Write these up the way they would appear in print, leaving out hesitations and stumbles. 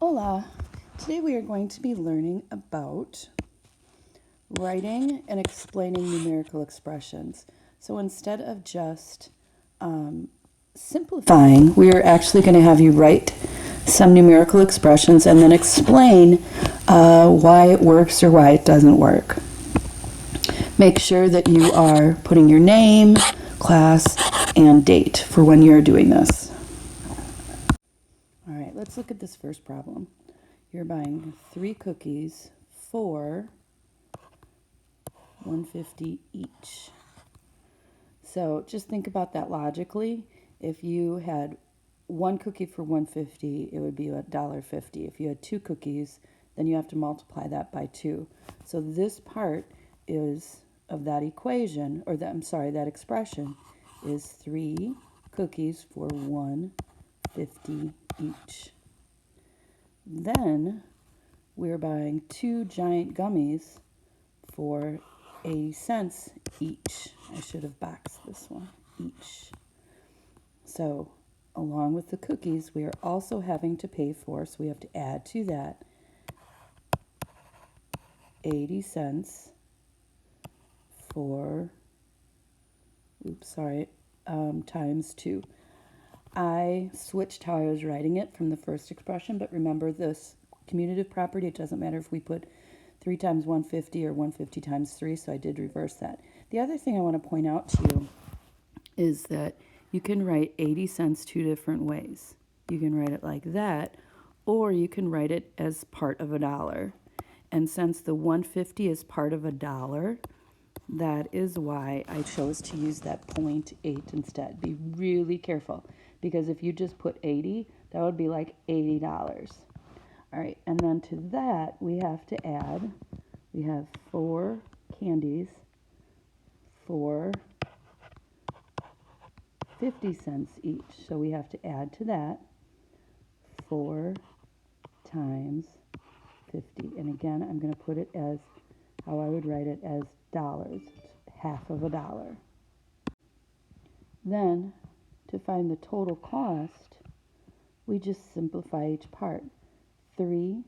Hola! Today we are going to be learning about writing and explaining numerical expressions. So instead of just simplifying, we are actually going to have you write some numerical expressions and then explain why it works or why it doesn't work. Make sure that you are putting your name, class, and date for when you're doing this. All right, let's look at this first problem. You're buying 3 cookies for $1.50 each. So just think about that logically. If you had 1 cookie for $1.50, it would be $1.50. If you had 2 cookies, then you have to multiply that by 2. So this part is of that equation, or that expression is 3 cookies for $1.50 each. Then we're buying 2 giant gummies for 80 cents each. I should have boxed this one, each. So along with the cookies, we are also having to pay for, so we have to add to that 80 cents for, times 2. I switched how I was writing it from the first expression, but remember this commutative property, it doesn't matter if we put 3 times 150 or 150 times 3, so I did reverse that. The other thing I want to point out to you is that you can write 80 cents 2 different ways. You can write it like that, or you can write it as part of $1. And since the 150 is part of $1, that is why I chose to use that 0.8 instead. Be really careful, because if you just put 80, that would be like $80. All right, and then to that, we have to add, we have 4 candies for 50 cents each. So we have to add to that 4 times 50. And again, I'm going to put it as how I would write it as dollars. It's half of $1. Then, to find the total cost, we just simplify each part. 3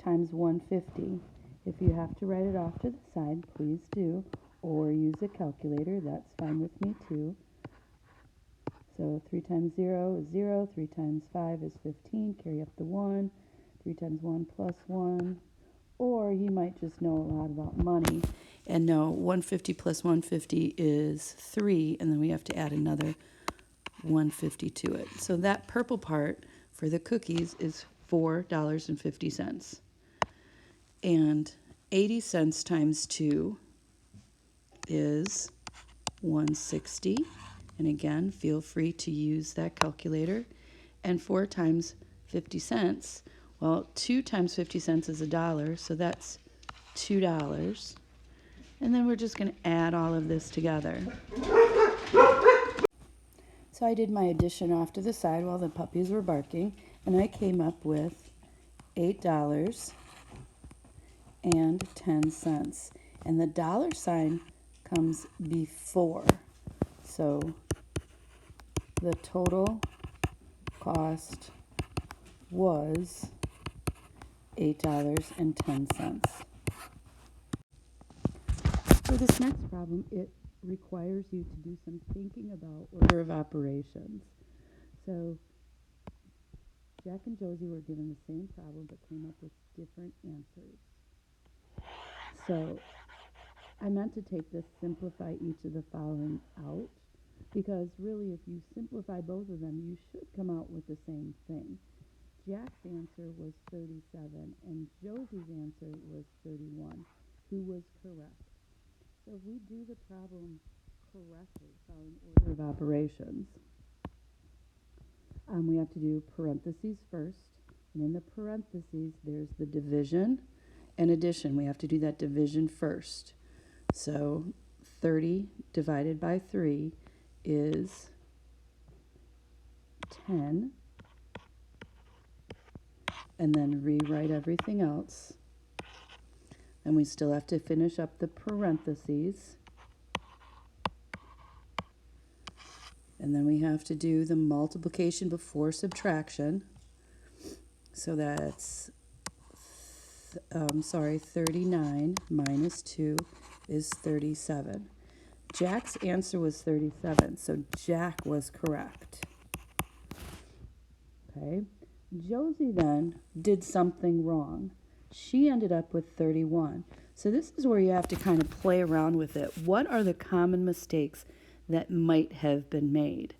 times 150. If you have to write it off to the side, please do, or use a calculator. That's fine with me too. So 3 times 0 is 0, 3 times 5 is 15, carry up the 1, 3 times 1 plus 1, or you might just know a lot about money and know 150 plus 150 is 3, and then we have to add another 150 to it. So that purple part for the cookies is $4.50. And 80 cents times 2 is 160. And again, feel free to use that calculator. And 4 times 50 cents, well, 2 times 50 cents is $1, so that's $2. And then we're just going to add all of this together. So I did my addition off to the side while the puppies were barking, and I came up with $8.10. And the dollar sign comes before. So the total cost was $8.10. For this next problem, it requires you to do some thinking about order of operations. So Jack and Josie were given the same problem but came up with different answers. So I meant to take this simplify each of the following out, because really if you simplify both of them, you should come out with the same thing. Jack's answer was 37 and Josie's answer was 31. Who was correct? So if we do the problem correctly, following order of operations, we have to do parentheses first, and in the parentheses there's the division and addition. We have to do that division first. So 30 divided by 3 is 10, and then rewrite everything else. And we still have to finish up the parentheses. And then we have to do the multiplication before subtraction. so that's, 39 minus 2 is 37. Jack's answer was 37, so Jack was correct. Okay. Josie then did something wrong. She ended up with 31. So this is where you have to kind of play around with it. What are the common mistakes that might have been made?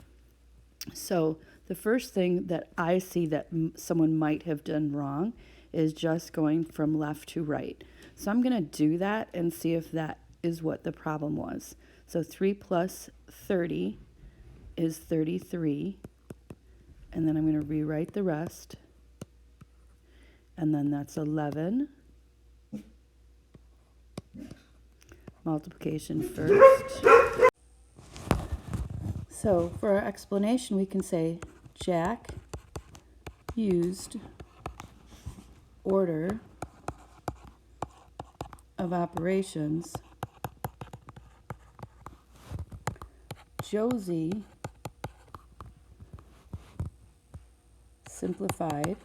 So the first thing that I see that someone might have done wrong is just going from left to right. So I'm going to do that and see if that is what the problem was. So 3 plus 30 is 33. And then I'm going to rewrite the rest. And then that's 11. Multiplication first. So for our explanation, we can say Jack used order of operations. Josie simplified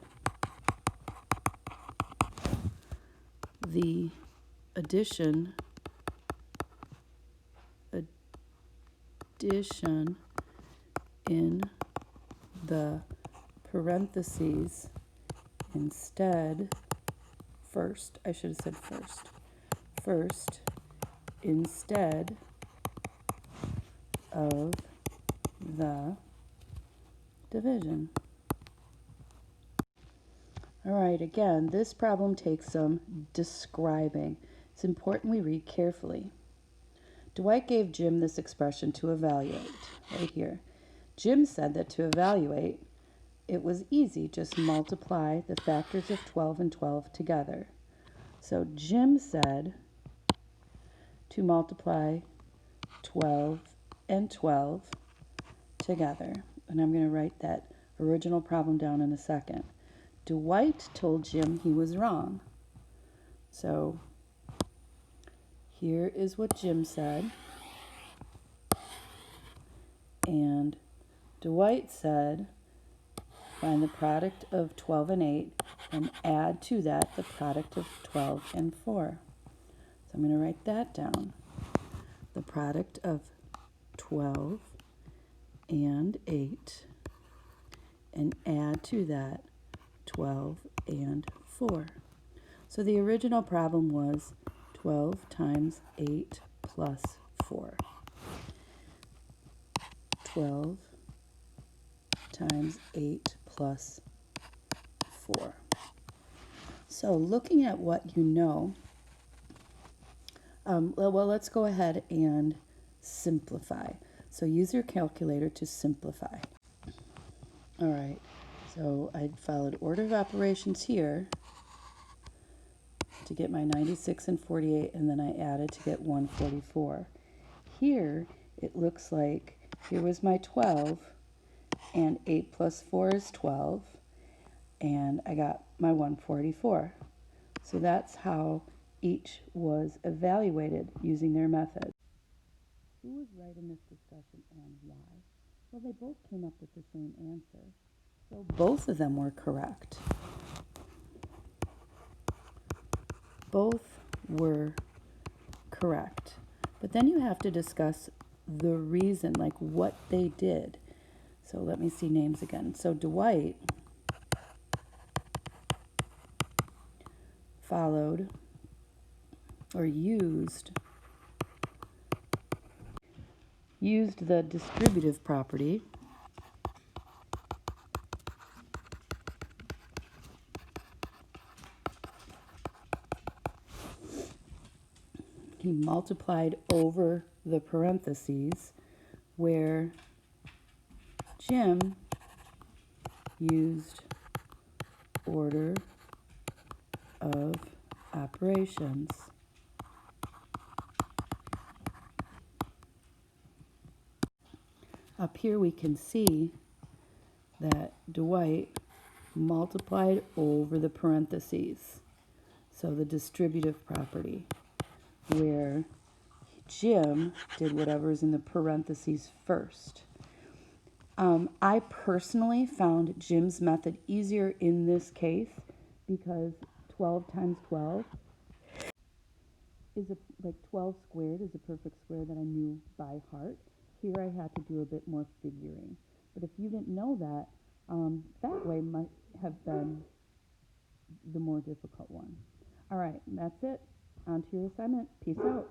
the addition in the parentheses instead first instead of the division. All right, again, this problem takes some describing. It's important we read carefully. Dwight gave Jim this expression to evaluate, right here. Jim said that to evaluate, it was easy, just multiply the factors of 12 and 12 together. So Jim said to multiply 12 and 12 together. And I'm going to write that original problem down in a second. Dwight told Jim he was wrong. So here is what Jim said. And Dwight said, find the product of 12 and 8 and add to that the product of 12 and 4. So I'm going to write that down. The product of 12 and 8 and add to that 12 and 4. So the original problem was 12 times 8 plus 4. 12 times 8 plus 4. So looking at what you know, well, let's go ahead and simplify. So use your calculator to simplify. All right, so I followed order of operations here to get my 96 and 48, and then I added to get 144. Here, it looks like here was my 12, and 8 plus 4 is 12, and I got my 144. So that's how each was evaluated using their method. Who was right in this discussion and why? Well, they both came up with the same answer. So both of them were correct. Both were correct. But then you have to discuss the reason, like what they did. So let me see names again. So Dwight followed or used the distributive property he multiplied over the parentheses, where Jim used order of operations. Up here we can see that Dwight multiplied over the parentheses, so the distributive property, where Jim did whatever's in the parentheses first. I personally found Jim's method easier in this case because 12 times 12 is like 12 squared is a perfect square that I knew by heart. Here I had to do a bit more figuring. But if you didn't know that, that way might have been the more difficult one. All right, that's it. On to your assignment. Peace out.